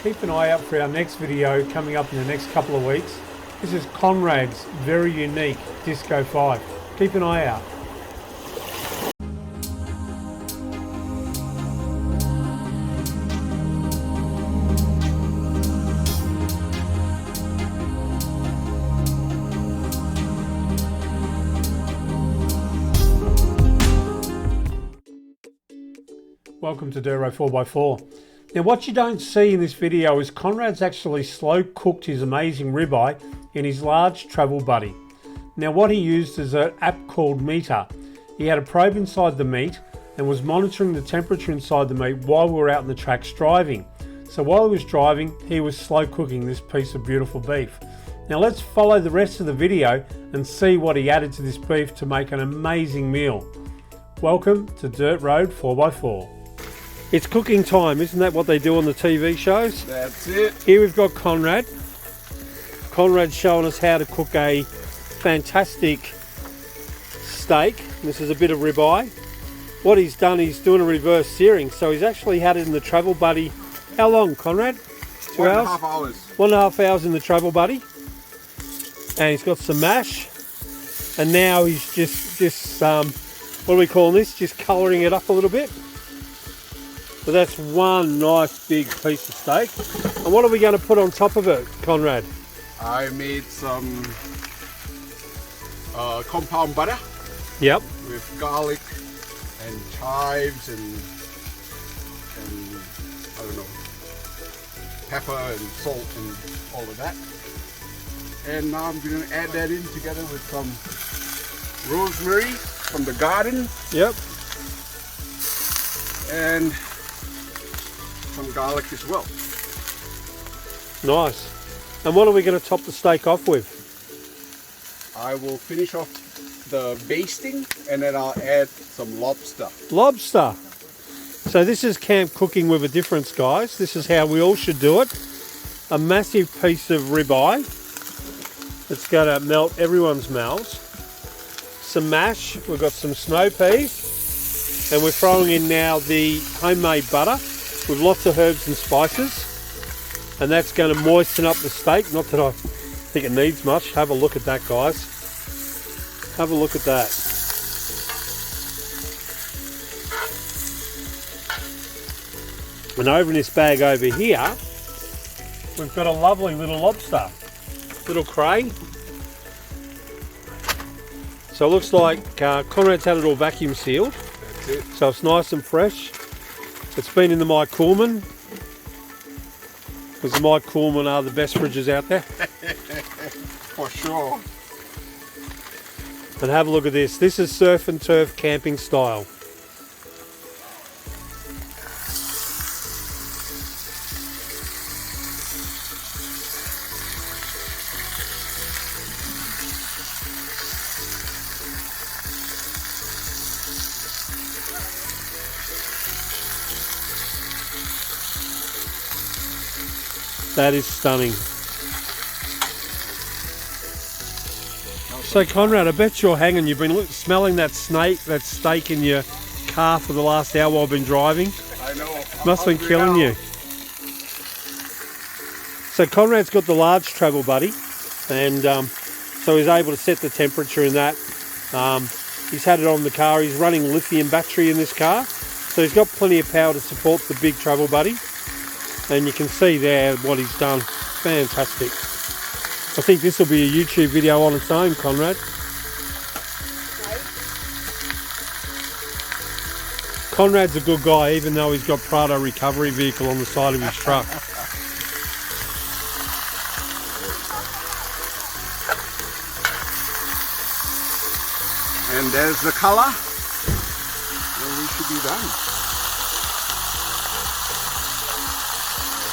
keep an eye out for our next video coming up in the next couple of weeks. This is Conrad's very unique Disco 5. Keep an eye out. Welcome to Duro 4x4. Now what you don't see in this video is Conrad's actually slow cooked his amazing ribeye in his large travel buddy. Now what he used is an app called Meter. He had a probe inside the meat and was monitoring the temperature inside the meat while we were out in the tracks driving. So while he was driving, he was slow cooking this piece of beautiful beef. Now let's follow the rest of the video and see what he added to this beef to make an amazing meal. Welcome to Dirt Road 4x4. It's cooking time, isn't that what they do on the TV shows? That's it. Here we've got Conrad. Conrad's showing us how to cook a fantastic steak. This is a bit of ribeye. What he's done, he's doing a reverse searing. So he's actually had it in the travel buddy. How long, Conrad? 2 hours? 1.5 hours. 1.5 hours in the travel buddy. And he's got some mash. And now he's just what are we calling this? Just colouring it up a little bit. So that's one nice big piece of steak. And what are we going to put on top of it, Conrad? I made some compound butter. Yep. With garlic and chives and I don't know, pepper and salt and all of that. And now I'm going to add that in together with some rosemary from the garden. Yep. And some garlic as well. Nice. And what are we going to top the steak off with? I will finish off the basting and then I'll add some lobster. Lobster. So this is camp cooking with a difference, guys. This is how we all should do it. A massive piece of ribeye. It's going to melt everyone's mouths. Some mash. We've got some snow peas. And we're throwing in now the homemade butter with lots of herbs and spices, and that's going to moisten up the steak. Not that I think it needs much. Have a look at that, guys. Have a look at that. And over in this bag over here, we've got a lovely little lobster, little cray. So it looks like Conrad's had it all vacuum sealed. That's it. So it's nice and fresh. It's been in the Mike Coolman, because the Mike Coolman are the best fridges out there. For sure. And have a look at this. This is surf and turf camping style. That is stunning. So Conrad, I bet you're hanging. You've been smelling that steak in your car for the last hour while I've been driving. I know. Must have been killing you. So Conrad's got the large travel buddy, and so he's able to set the temperature in that. He's had it on the car. He's running lithium battery in this car, so he's got plenty of power to support the big travel buddy. And you can see there what he's done. Fantastic. I think this will be a YouTube video on its own, Conrad. Conrad's a good guy, even though he's got Prado recovery vehicle on the side of his truck. And there's the color. And we should be done.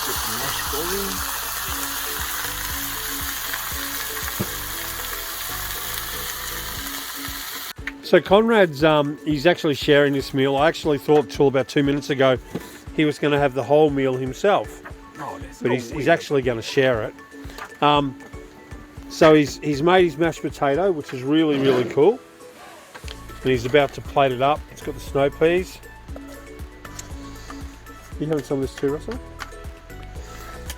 Get the mash going. So Conrad's, he's actually sharing this meal. I actually thought till about 2 minutes ago he was going to have the whole meal himself. Oh, but he's actually going to share it. So he's made his mashed potato, which is really, really cool. And he's about to plate it up. It's got the snow peas. You having some of this too, Russell?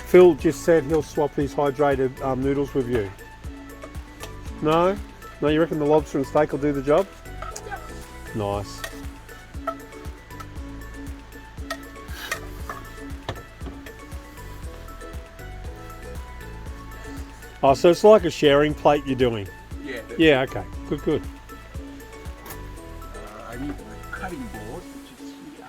Phil just said he'll swap these hydrated noodles with you. No? No, you reckon the lobster and steak will do the job? Yep. Nice. Oh, so it's like a sharing plate you're doing? Yeah. Yeah, okay. Good, good. I need my cutting board, which is here.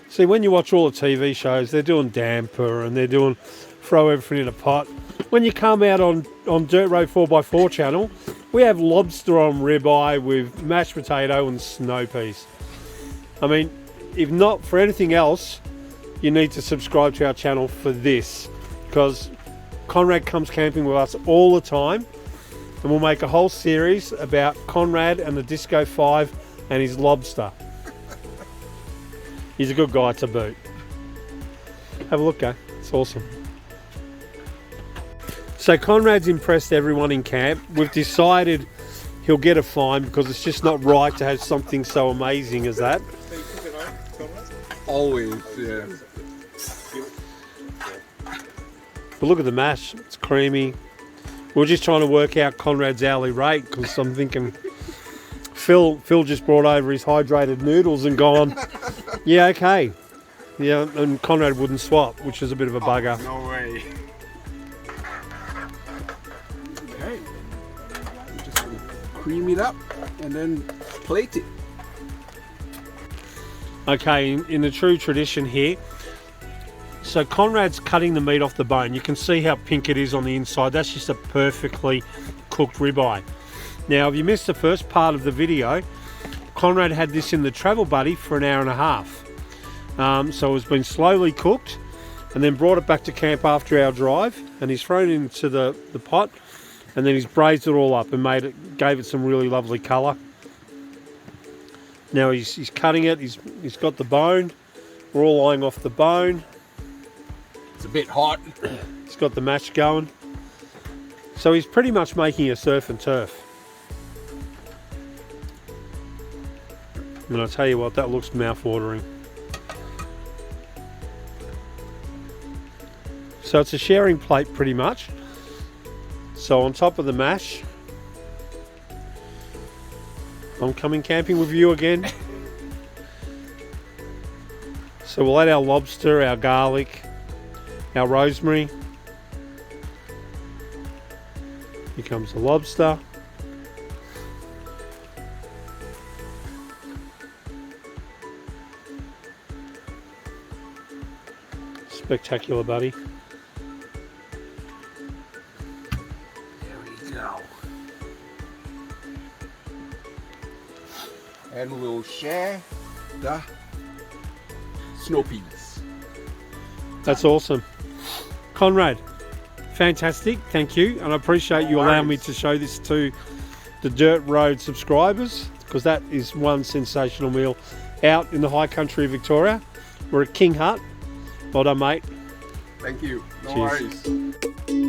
See, when you watch all the TV shows, they're doing damper and they're doing throw everything in a pot. When you come out on Dirt Road 4x4 channel, we have lobster on ribeye with mashed potato and snow peas. I mean, if not for anything else, you need to subscribe to our channel for this, because Conrad comes camping with us all the time, and we'll make a whole series about Conrad and the Disco 5 and his lobster. He's a good guy to boot. Have a look, guy. It's awesome. So Conrad's impressed everyone in camp. We've decided he'll get a fine because it's just not right to have something so amazing as that. Always, yeah. But look at the mash, it's creamy. We're just trying to work out Conrad's hourly rate, because I'm thinking Phil just brought over his hydrated noodles and gone, yeah, okay. Yeah, and Conrad wouldn't swap, which is a bit of a bugger. No way. Okay. Just gonna cream it up and then plate it. Okay, in the true tradition here, so Conrad's cutting the meat off the bone. You can see how pink it is on the inside. That's just a perfectly cooked ribeye. Now, if you missed the first part of the video, Conrad had this in the travel buddy for an hour and a half. So it's been slowly cooked and then brought it back to camp after our drive, and he's thrown it into the pot, and then he's braised it all up and gave it some really lovely colour. Now he's cutting it, he's got the bone, we're all eyeing off the bone. It's a bit hot. He's got the mash going. So he's pretty much making a surf and turf. And I'll tell you what, that looks mouth-watering. So it's a sharing plate pretty much. So on top of the mash, I'm coming camping with you again. So we'll add our lobster, our garlic, our rosemary. Here comes the lobster. Spectacular, buddy. There we go. And we'll share the snow peas. That's awesome. Conrad, fantastic, thank you, and I appreciate you allowing me to show this to the Dirt Road subscribers, because that is one sensational meal out in the high country of Victoria. We're at King Hut. Well done, mate. Thank you. No Cheers. worries.